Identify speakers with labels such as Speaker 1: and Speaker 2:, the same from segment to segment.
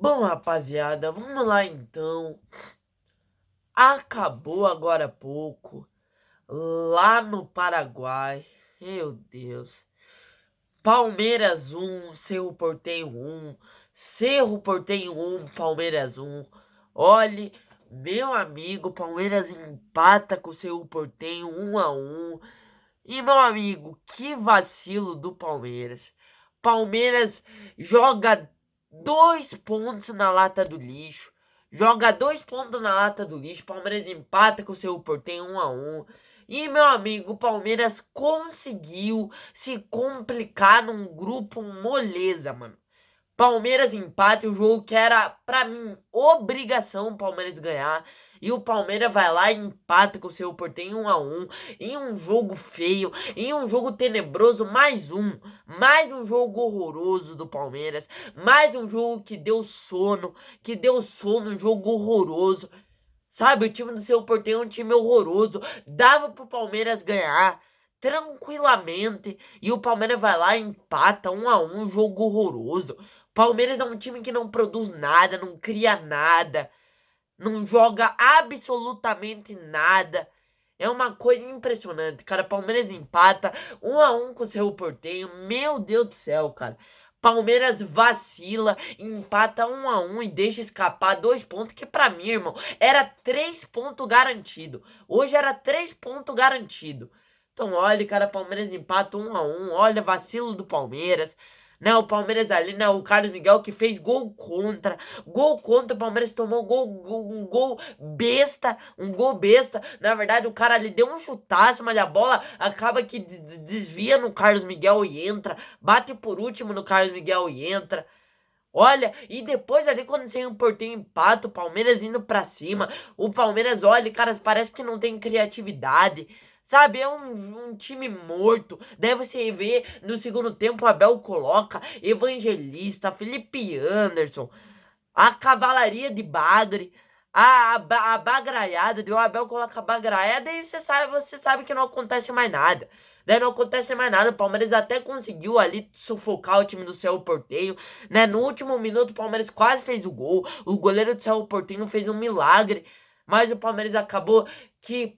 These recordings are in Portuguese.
Speaker 1: Bom, rapaziada, vamos lá então. Acabou agora há pouco, lá no Paraguai. Meu Deus. Palmeiras 1, Cerro Porteño 1. Cerro Porteño 1, Palmeiras 1. Olhe, meu amigo, Palmeiras empata com o Cerro Porteño 1-1. E meu amigo, que vacilo do Palmeiras. Palmeiras joga 2 pontos na lata do lixo. Joga 2 pontos na lata do lixo. Palmeiras empata com o seu Porteño 1-1. E meu amigo, o Palmeiras conseguiu se complicar num grupo moleza, mano. Palmeiras empate, o jogo que era, pra mim, obrigação o Palmeiras ganhar. E o Palmeiras vai lá e empata com o seu Porteño 1-1. Em um jogo feio, em um jogo tenebroso, mais um jogo horroroso do Palmeiras. Mais um jogo que deu sono, um jogo horroroso. Sabe, o time do seu Porteño é um time horroroso. Dava pro Palmeiras ganhar tranquilamente. E o Palmeiras vai lá e empata 1-1, um jogo horroroso. Palmeiras é um time que não produz nada, não cria nada, não joga absolutamente nada. É uma coisa impressionante, cara. Palmeiras empata 1-1 com o seu Porteño. Meu Deus do céu, cara. Palmeiras vacila, empata 1-1 e deixa escapar 2 pontos, que pra mim, irmão, era 3 pontos garantido. Hoje era 3 pontos garantido. Então, olha, cara, Palmeiras empata 1-1. Olha, vacilo do Palmeiras. Né, o Palmeiras ali, né, o Carlos Miguel que fez gol contra. Gol contra, o Palmeiras tomou um gol besta. Um gol besta. Na verdade, o cara ali deu um chutaço, mas a bola acaba que desvia no Carlos Miguel e entra. Bate por último no Carlos Miguel e entra. Olha, e depois ali quando sem um Porteño empata, o Palmeiras indo pra cima. O Palmeiras, olha, cara, parece que não tem criatividade. Sabe, é um time morto. Daí você vê no segundo tempo o Abel coloca Evangelista, Felipe Anderson, a cavalaria de Bagre, a bagraiada, o Abel coloca a bagraiada e você sabe que não acontece mais nada. Daí não acontece mais nada. O Palmeiras até conseguiu ali sufocar o time do Cerro Porteño, né? No último minuto o Palmeiras quase fez o gol. O goleiro do Cerro Porteño fez um milagre, mas o Palmeiras acabou que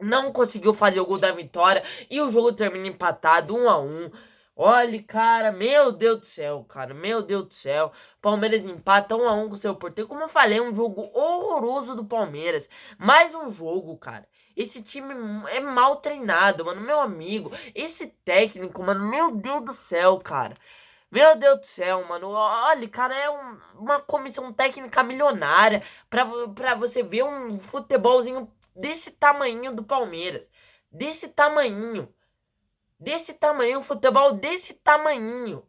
Speaker 1: não conseguiu fazer o gol da vitória e o jogo termina empatado 1-1. Olha, cara, meu Deus do céu, cara, meu Deus do céu. Palmeiras empata 1-1 com o seu Porteño. Como eu falei, um jogo horroroso do Palmeiras. Mais um jogo, cara. Esse time é mal treinado, mano, meu amigo. Esse técnico, mano, meu Deus do céu, cara. Meu Deus do céu, mano. Olha, cara, é uma comissão técnica milionária pra você ver um futebolzinho desse tamanho do Palmeiras. Desse tamanho. Desse tamanho, futebol desse tamanho.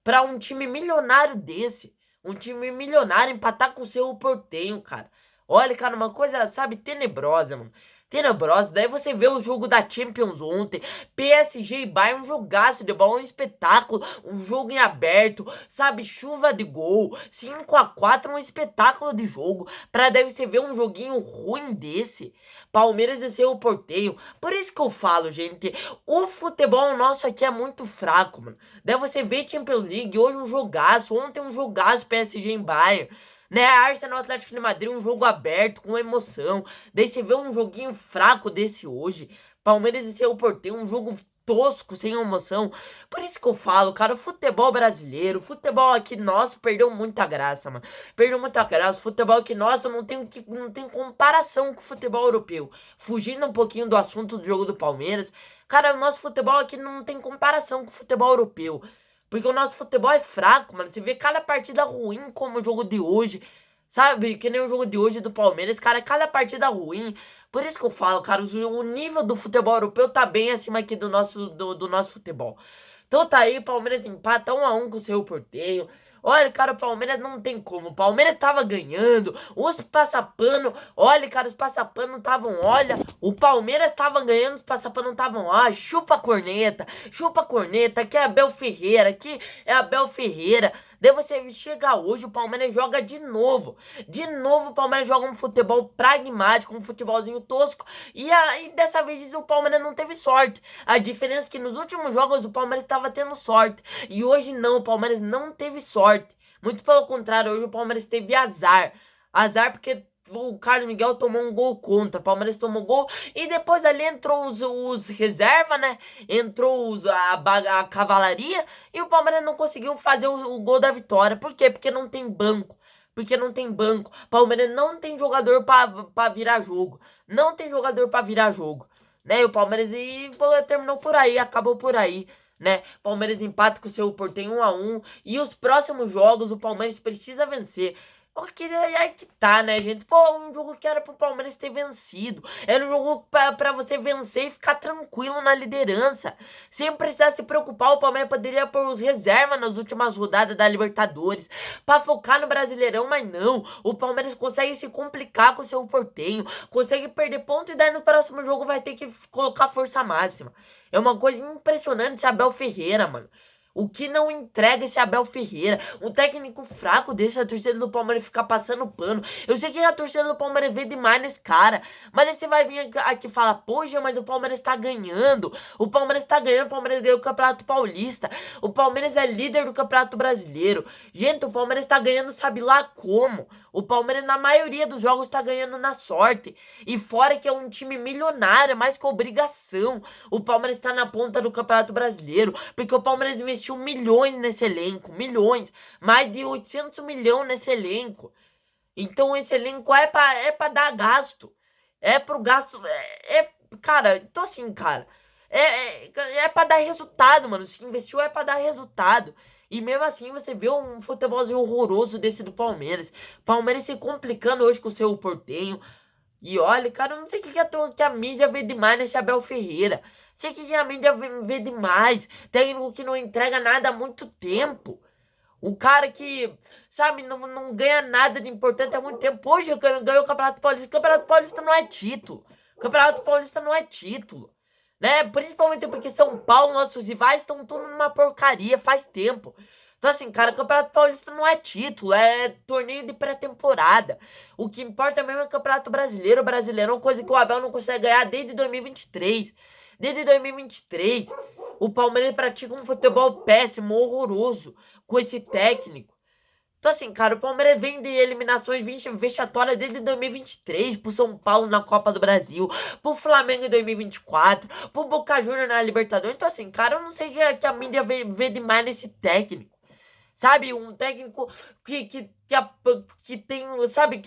Speaker 1: Pra um time milionário desse. Um time milionário empatar com o seu Porteño, cara. Olha, cara, uma coisa, sabe, tenebrosa, mano. Tenebrosa. Daí você vê o jogo da Champions ontem. PSG e Bayern, um jogaço de bola, um espetáculo. Um jogo em aberto, sabe, chuva de gol. 5-4, um espetáculo de jogo. Pra daí você ver um joguinho ruim desse. Palmeiras e seu Porteño. Por isso que eu falo, gente. O futebol nosso aqui é muito fraco, mano. Daí você vê Champions League, hoje um jogaço, ontem um jogaço PSG em Bayern, né? Arsenal Atlético de Madrid, um jogo aberto, com emoção. Daí você vê um joguinho fraco desse hoje. Palmeiras e seu Porteño, um jogo tosco, sem emoção. Por isso que eu falo, cara, o futebol brasileiro, o futebol aqui nosso perdeu muita graça, mano. Perdeu muita graça. O futebol aqui nosso não tem comparação com o futebol europeu. Fugindo um pouquinho do assunto do jogo do Palmeiras, cara, o nosso futebol aqui não tem comparação com o futebol europeu. Porque o nosso futebol é fraco, mano. Você vê cada partida ruim como o jogo de hoje. Sabe? Que nem o jogo de hoje do Palmeiras. Cara, cada partida ruim. Por isso que eu falo, cara, o nível do futebol europeu tá bem acima aqui do nosso futebol. Então tá aí, Palmeiras empata 1-1 com o seu Porteño. Olha, cara, o Palmeiras não tem como. O Palmeiras tava ganhando. Os passapano, olha, cara, os passapano estavam, olha, o Palmeiras tava ganhando, os passapano estavam, ó, chupa a corneta. Chupa a corneta, aqui é Abel Ferreira, aqui é Abel Ferreira. Daí você chega hoje, o Palmeiras joga de novo. De novo o Palmeiras joga um futebol pragmático, um futebolzinho tosco. E aí dessa vez o Palmeiras não teve sorte. A diferença é que nos últimos jogos o Palmeiras estava tendo sorte. E hoje não, o Palmeiras não teve sorte. Muito pelo contrário, hoje o Palmeiras teve azar. Azar porque o Carlos Miguel tomou um gol contra. O Palmeiras tomou gol e depois ali entrou os reserva, né? Entrou a cavalaria e o Palmeiras não conseguiu fazer o gol da vitória. Por quê? Porque não tem banco. Porque não tem banco. Palmeiras não tem jogador pra virar jogo. Não tem jogador pra virar jogo. Né? E o Palmeiras terminou por aí, acabou por aí. Né? Palmeiras empata com o seu Porto 1-1. E os próximos jogos o Palmeiras precisa vencer. Porque aí que tá, né, gente? Pô, um jogo que era pro Palmeiras ter vencido. Era um jogo pra você vencer e ficar tranquilo na liderança. Sem precisar se preocupar, o Palmeiras poderia pôr os reservas nas últimas rodadas da Libertadores. Pra focar no Brasileirão, mas não. O Palmeiras consegue se complicar com o seu Portenho. Consegue perder ponto e daí no próximo jogo vai ter que colocar força máxima. É uma coisa impressionante esse Abel Ferreira, mano. O que não entrega esse Abel Ferreira? Um técnico fraco desse, a torcida do Palmeiras ficar passando pano. Eu sei que a torcida do Palmeiras vê demais nesse cara. Mas aí você vai vir aqui e falar, poxa, mas o Palmeiras tá ganhando. O Palmeiras tá ganhando, o Palmeiras ganhou o Campeonato Paulista. O Palmeiras é líder do Campeonato Brasileiro. Gente, o Palmeiras tá ganhando sabe lá como. O Palmeiras, na maioria dos jogos, tá ganhando na sorte. E fora que é um time milionário, é mais que obrigação. O Palmeiras tá na ponta do Campeonato Brasileiro. Porque o Palmeiras investiu milhões nesse elenco. Milhões. Mais de 800 milhões nesse elenco. Então esse elenco é pra dar gasto. É pro gasto. Cara, então assim, cara. É pra dar resultado, mano. Se investiu é pra dar resultado. E mesmo assim você vê um futebolzinho horroroso desse do Palmeiras. Palmeiras se complicando hoje com o seu Portenho. E olha, cara, eu não sei o que a mídia vê demais nesse Abel Ferreira. Sei que a mídia vê demais. Técnico que não entrega nada há muito tempo. Um cara que, sabe, não ganha nada de importante há muito tempo. Hoje ganhou o Campeonato Paulista. O Campeonato Paulista não é título. O Campeonato Paulista não é título. Né? Principalmente porque São Paulo, nossos rivais, estão tudo numa porcaria faz tempo. Então, assim, cara, o Campeonato Paulista não é título, é torneio de pré-temporada. O que importa mesmo é o Campeonato Brasileiro. O Brasileirão, coisa que o Abel não consegue ganhar desde 2023. Desde 2023, o Palmeiras pratica um futebol péssimo, horroroso, com esse técnico. Então, assim, cara, o Palmeiras vem de eliminações vexatórias desde 2023, pro São Paulo na Copa do Brasil, pro Flamengo em 2024, pro Boca Juniors na Libertadores. Então, assim, cara, eu não sei que a mídia vê demais nesse técnico. Sabe, um técnico que tem, sabe,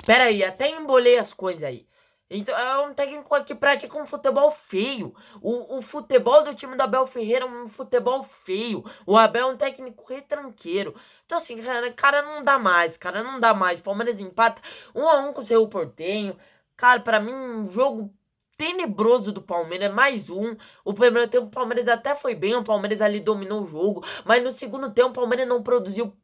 Speaker 1: pera aí, até embolei as coisas aí. Então, é um técnico que pratica um futebol feio. O futebol do time do Abel Ferreira é um futebol feio. O Abel é um técnico retranqueiro. Então, assim, cara, não dá mais, cara, não dá mais. Palmeiras empata 1-1 com o seu Portenho. Cara, pra mim, um jogo tenebroso do Palmeiras, mais um. O primeiro tempo o Palmeiras até foi bem, o Palmeiras ali dominou o jogo, mas no segundo tempo o Palmeiras não produziu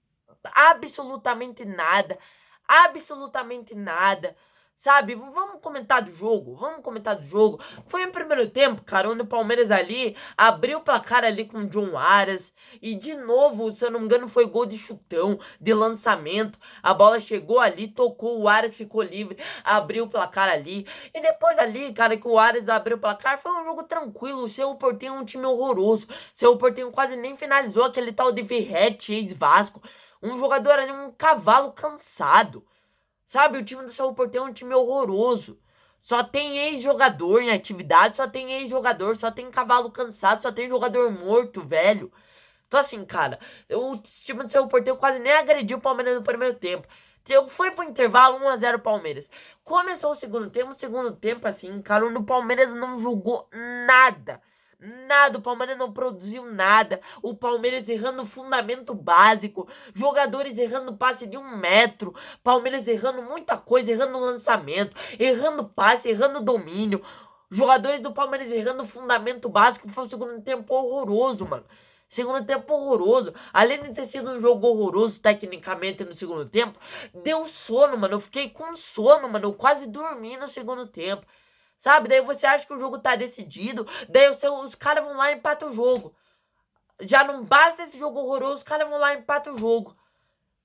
Speaker 1: absolutamente nada. Absolutamente nada. Sabe, vamos comentar do jogo, vamos comentar do jogo. Foi no primeiro tempo, cara, onde o Palmeiras ali abriu o placar ali com o John Aras. E de novo, se eu não me engano, foi gol de chutão, de lançamento. A bola chegou ali, tocou, o Aras ficou livre, abriu o placar ali. E depois ali, cara, que o Aras abriu o placar, foi um jogo tranquilo. O seu Portenho é um time horroroso. O seu Portenho quase nem finalizou aquele tal de Verratti, ex-Vasco. Um jogador ali, um cavalo cansado. Sabe, o time do Cerro Porteño é um time horroroso. Só tem ex-jogador em atividade, só tem ex-jogador, só tem cavalo cansado, só tem jogador morto, velho. Então assim, cara, o time do Cerro Porteño quase nem agrediu o Palmeiras no primeiro tempo. Então, foi pro intervalo 1-0 Palmeiras. Começou o segundo tempo assim, cara, o Palmeiras não jogou nada. Nada, o Palmeiras não produziu nada. O Palmeiras errando o fundamento básico. Jogadores errando passe de 1 metro. Palmeiras errando muita coisa, errando lançamento, errando passe, errando domínio. Jogadores do Palmeiras errando o fundamento básico. Foi um segundo tempo horroroso, mano. Segundo tempo horroroso. Além de ter sido um jogo horroroso tecnicamente no segundo tempo, deu sono, mano. Eu fiquei com sono, mano. Eu quase dormi no segundo tempo. Sabe? Daí você acha que o jogo tá decidido. Daí os caras vão lá e empatam o jogo. Já não basta esse jogo horroroso, os caras vão lá e empatam o jogo.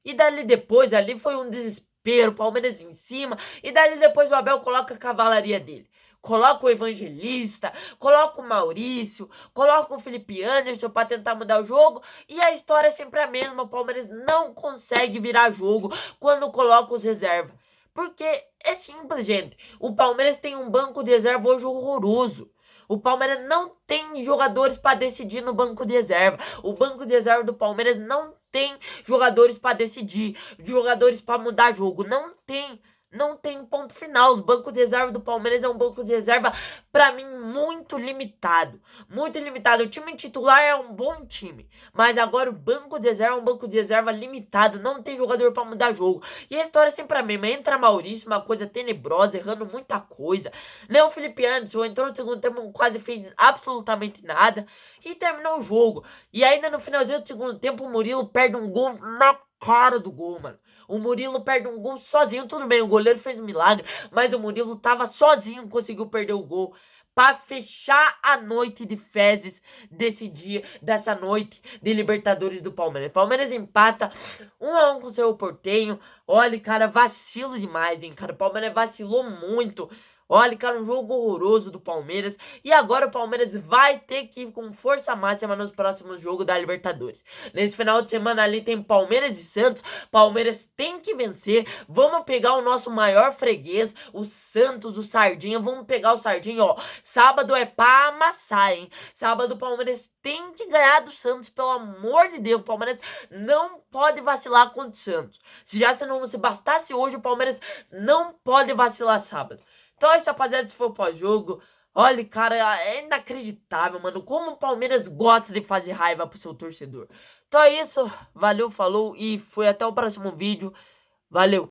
Speaker 1: E dali depois, ali foi um desespero, Palmeiras em cima. E dali depois o Abel coloca a cavalaria dele. coloca o Evangelista, coloca o Maurício, coloca o Felipe Anderson para tentar mudar o jogo, e a história é sempre a mesma. O Palmeiras não consegue virar jogo quando coloca os reservas. Porque é simples, gente. O Palmeiras tem um banco de reserva hoje horroroso. O Palmeiras não tem jogadores para decidir no banco de reserva. O banco de reserva do Palmeiras não tem jogadores para decidir, jogadores para mudar jogo. Não tem. Não tem ponto final. Os bancos de reserva do Palmeiras é um banco de reserva, para mim, muito limitado. Muito limitado. O time titular é um bom time, mas agora o banco de reserva é um banco de reserva limitado. Não tem jogador para mudar jogo. E a história é sempre a mesma. Entra Maurício, uma coisa tenebrosa, errando muita coisa. Não, o Felipe Anderson entrou no segundo tempo, quase fez absolutamente nada. E terminou o jogo. E ainda no finalzinho do segundo tempo, o Murilo perde um gol na cara do gol, mano. O Murilo perde um gol sozinho, tudo bem, o goleiro fez um milagre, mas o Murilo tava sozinho, conseguiu perder o gol para fechar a noite de fezes desse dia, dessa noite de Libertadores do Palmeiras. Palmeiras empata 1-1 com o Cerro Porteño. Olha, cara, vacilo demais, hein, cara. O Palmeiras vacilou muito. Olha, cara, um jogo horroroso do Palmeiras. E agora o Palmeiras vai ter que ir com força máxima nos próximos jogos da Libertadores. Nesse final de semana ali tem Palmeiras e Santos. Palmeiras tem que vencer. Vamos pegar o nosso maior freguês, o Santos, o Sardinha. Vamos pegar o Sardinha, ó. Sábado é pra amassar, hein? Sábado o Palmeiras tem que ganhar do Santos, pelo amor de Deus. O Palmeiras não pode vacilar contra o Santos. Se bastasse hoje, o Palmeiras não pode vacilar sábado. Então é isso, rapaziada, esse foi o pós-jogo. Olha, cara, é inacreditável, mano, como o Palmeiras gosta de fazer raiva pro seu torcedor. Então é isso, valeu, falou e fui até o próximo vídeo. Valeu!